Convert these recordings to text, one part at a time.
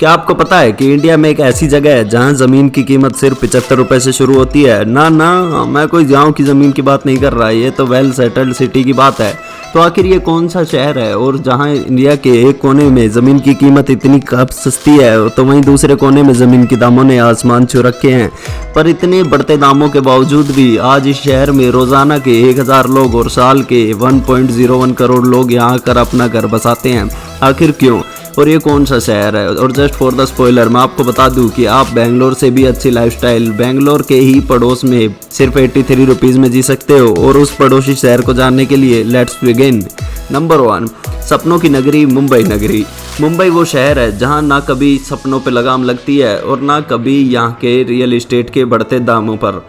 क्या आपको पता है कि इंडिया में एक ऐसी जगह है जहां ज़मीन की कीमत सिर्फ 75 रुपए से शुरू होती है? ना ना, मैं कोई गांव की ज़मीन की बात नहीं कर रहा, ये तो वेल सेटल्ड सिटी की बात है। तो आखिर ये कौन सा शहर है और जहां इंडिया के एक कोने में ज़मीन की कीमत इतनी कम सस्ती है तो वहीं दूसरे कोने में ज़मीन के दामों ने आसमान छू रखे हैं। पर इतने बढ़ते दामों के बावजूद भी आज इस शहर में रोज़ाना के 1000 लोग और साल के 1.01 करोड़ लोग यहाँ आकर अपना घर बसाते हैं। आखिर क्यों और ये कौन सा शहर है? और जस्ट फॉर द स्पॉइलर मैं आपको बता दूं कि आप बेंगलोर से भी अच्छी लाइफस्टाइल बेंगलोर के ही पड़ोस में सिर्फ 83 रुपीज़ में जी सकते हो। और उस पड़ोसी शहर को जानने के लिए लेट्स बिगिन। नंबर 1, सपनों की नगरी मुंबई नगरी। मुंबई वो शहर है जहां ना कभी सपनों पे लगाम लगती है और ना कभी यहाँ के रियल एस्टेट के बढ़ते दामों पर।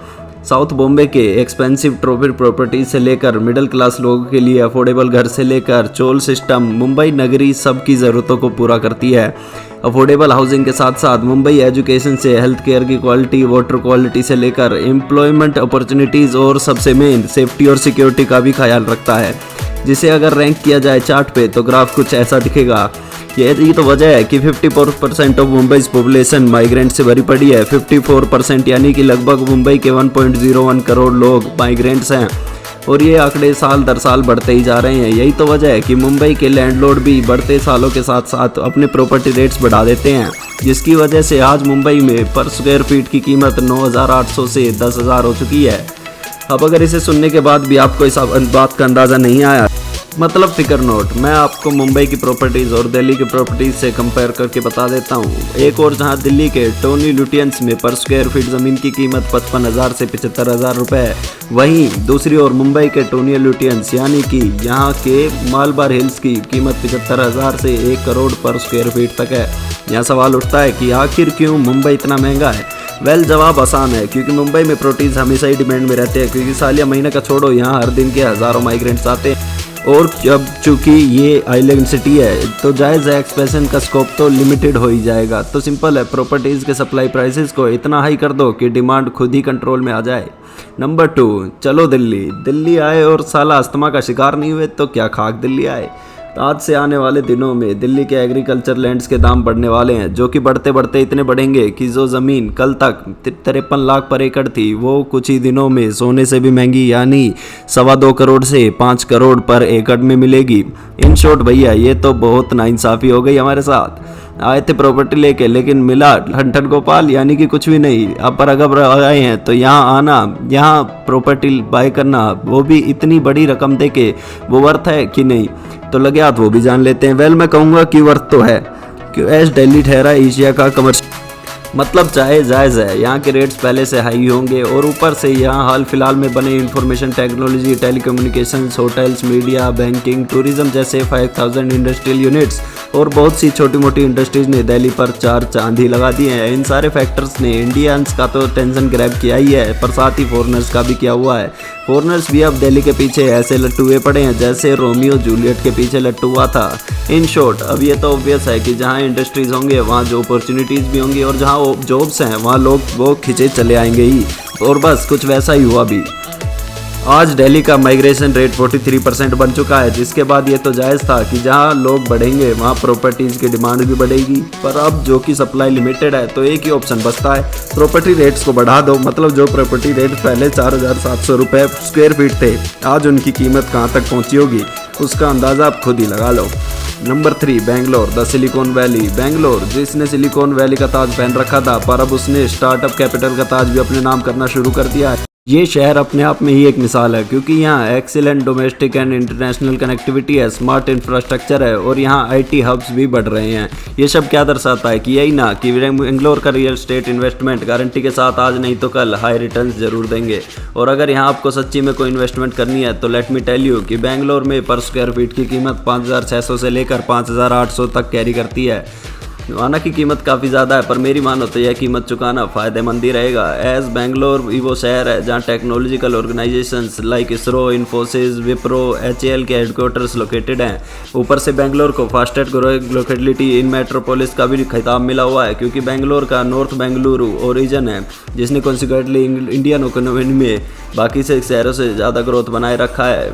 साउथ बॉम्बे के एक्सपेंसिव ट्रॉफी प्रॉपर्टी से लेकर मिडिल क्लास लोगों के लिए अफोर्डेबल घर से लेकर चोल सिस्टम, मुंबई नगरी सबकी ज़रूरतों को पूरा करती है। अफोर्डेबल हाउसिंग के साथ साथ मुंबई एजुकेशन से हेल्थ केयर की क्वालिटी, वाटर क्वालिटी से लेकर एम्प्लॉयमेंट अपॉर्चुनिटीज़ और सबसे मेन सेफ्टी और सिक्योरिटी का भी ख्याल रखता है, जिसे अगर रैंक किया जाए चार्ट पे तो ग्राफ कुछ ऐसा दिखेगा। यही तो वजह है कि 54% ऑफ मुंबई पॉपुलेशन माइग्रेंट से भरी पड़ी है। 54% यानी कि लगभग मुंबई के 1.01 करोड़ लोग माइग्रेंट्स हैं और ये आंकड़े साल दर साल बढ़ते ही जा रहे हैं। यही तो वजह है कि मुंबई के लैंडलॉर्ड भी बढ़ते सालों के साथ साथ अपने प्रॉपर्टी रेट्स बढ़ा देते हैं, जिसकी वजह से आज मुंबई में पर स्क्वायर फीट की कीमत 9,800 से 10,000 हो चुकी है। अब अगर इसे सुनने के बाद भी आपको इस बात का अंदाज़ा नहीं आया, मतलब फिकर नोट, मैं आपको मुंबई की प्रॉपर्टीज़ और दिल्ली की प्रॉपर्टीज़ से कंपेयर करके बता देता हूँ। एक और जहाँ दिल्ली के टोनी लुटियंस में पर स्क्वायर फीट ज़मीन की कीमत 55,000 से 75,000 रुपये है, वहीं दूसरी ओर मुंबई के टोनी लुटियंस यानी कि यहाँ के मालबार हिल्स की कीमत 75,000 से 1 करोड़ पर स्क्वायर फीट तक है। यहाँ सवाल उठता है कि आखिर क्यों मुंबई इतना महंगा है? वेल जवाब आसान है, क्योंकि मुंबई में प्रॉपर्टीज़ हमेशा ही डिमांड में रहते हैं, क्योंकि साल या महीने का छोड़ो यहाँ हर दिन के हज़ारों माइग्रेंट्स आते हैं। और जब चूंकि ये आइलैंड सिटी है तो जायज़ है एक्सपेंशन का स्कोप तो लिमिटेड हो ही जाएगा। तो सिंपल है, प्रॉपर्टीज़ के सप्लाई प्राइसेस को इतना हाई कर दो कि डिमांड खुद ही कंट्रोल में आ जाए। नंबर 2, चलो दिल्ली आए और साला अस्थमा का शिकार नहीं हुए तो क्या खाक दिल्ली आए। आज से आने वाले दिनों में दिल्ली के एग्रीकल्चर लैंड्स के दाम बढ़ने वाले हैं, जो कि बढ़ते बढ़ते इतने बढ़ेंगे कि जो ज़मीन कल तक 53 लाख पर एकड़ थी वो कुछ ही दिनों में सोने से भी महंगी यानी 2.25 करोड़ से 5 करोड़ पर एकड़ में मिलेगी। इन शॉर्ट भैया ये तो बहुत नाइंसाफ़ी हो गई हमारे साथ। आए थे प्रॉपर्टी लेके लेकिन मिला ठन गोपाल यानी कि कुछ भी नहीं। अब पर अगर आए हैं तो यहाँ आना, यहाँ प्रॉपर्टी बाय करना, वो भी इतनी बड़ी रकम दे के वो वर्थ है कि नहीं? तो लगे हाथ वो भी जान लेते हैं। वेल मैं कहूँगा कि वर्थ तो है, क्यों एस दिल्ली ठहरा एशिया का कमर्शियल, मतलब चाहे जायज़ है, यहाँ के रेट्स पहले से हाई होंगे और ऊपर से यहाँ हाल फिलहाल में बने information technology, telecommunications, hotels, media, banking, tourism जैसे 5000 इंडस्ट्रियल यूनिट्स और बहुत सी छोटी मोटी इंडस्ट्रीज ने दिल्ली पर 4 चांद ही लगा दिए हैं। इन सारे फैक्टर्स ने इंडियंस का तो टेंशन ग्रैब किया ही है, पर साथ ही फॉरेनर्स का भी किया हुआ है। फॉरेनर्स भी अब दिल्ली के पीछे ऐसे लट्टू हुए पड़े हैं जैसे रोमियो जूलियट के पीछे लट्टू हुआ था। इन शॉर्ट अब ये तो ऑब्वियस है कि जहाँ इंडस्ट्रीज होंगे वहाँ जो अपॉर्चुनिटीज़ भी होंगी और जहाँ जॉब्स हैं वहाँ लोग वो खिंचे चले आएंगे ही। और बस कुछ वैसा ही हुआ भी। आज दिल्ली का माइग्रेशन रेट 43% बन चुका है, जिसके बाद ये तो जायज़ था कि जहाँ लोग बढ़ेंगे वहाँ प्रॉपर्टीज़ की डिमांड भी बढ़ेगी। पर अब जो कि सप्लाई लिमिटेड है तो एक ही ऑप्शन बचता है, प्रॉपर्टी रेट्स को बढ़ा दो। मतलब जो प्रॉपर्टी रेट पहले 4,700 रुपये स्क्वायर फीट थे, आज उनकी कीमत कहाँ तक पहुँची होगी उसका अंदाज़ा आप खुद ही लगा लो। Number 3, Bangalore the silicon valley. Bangalore जिसने सिलिकॉन वैली का ताज पहन रखा था, पर अब उसने स्टार्टअप कैपिटल का ताज भी अपने नाम करना शुरू कर दिया है। ये शहर अपने आप में ही एक मिसाल है, क्योंकि यहाँ excellent domestic and international connectivity है, स्मार्ट इंफ्रास्ट्रक्चर है और यहाँ आईटी हब्स भी बढ़ रहे हैं। ये सब क्या दर्शाता है कि यही ना कि बेंगलोर का रियल एस्टेट इन्वेस्टमेंट गारंटी के साथ आज नहीं तो कल हाई रिटर्न्स जरूर देंगे। और अगर यहाँ आपको सच्ची में कोई इन्वेस्टमेंट करनी है तो लेट मी टेल यू कि बेंगलोर में पर स्क्वायर फीट की कीमत 5,600 से लेकर 5,800 तक कैरी करती है। माना की कीमत काफ़ी ज़्यादा है, पर मेरी मानो तो यह कीमत चुकाना फ़ायदेमंद ही रहेगा। एज बेंगलोर वो शहर है जहाँ technological organisations like ISRO, Infosys, Wipro, HAL के हेडक्वार्टर्स लोकेटेड हैं। ऊपर से बेंगलोर को फास्टेस्ट ग्रोइंग लोकेलिटी इन मेट्रोपोलिस का भी खिताब मिला हुआ है, क्योंकि बेंगलोर का नॉर्थ बेंगलुरु ओरिजिन है जिसने कॉन्सिक्वेंटली इंडियन इकोनॉमी में बाकी से शहरों से ज़्यादा ग्रोथ बनाए रखा है।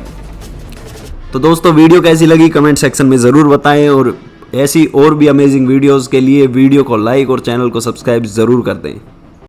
तो दोस्तों वीडियो कैसी लगी कमेंट सेक्शन में ज़रूर बताएं और ऐसी और भी अमेजिंग वीडियोस के लिए वीडियो को लाइक और चैनल को सब्सक्राइब ज़रूर कर दें।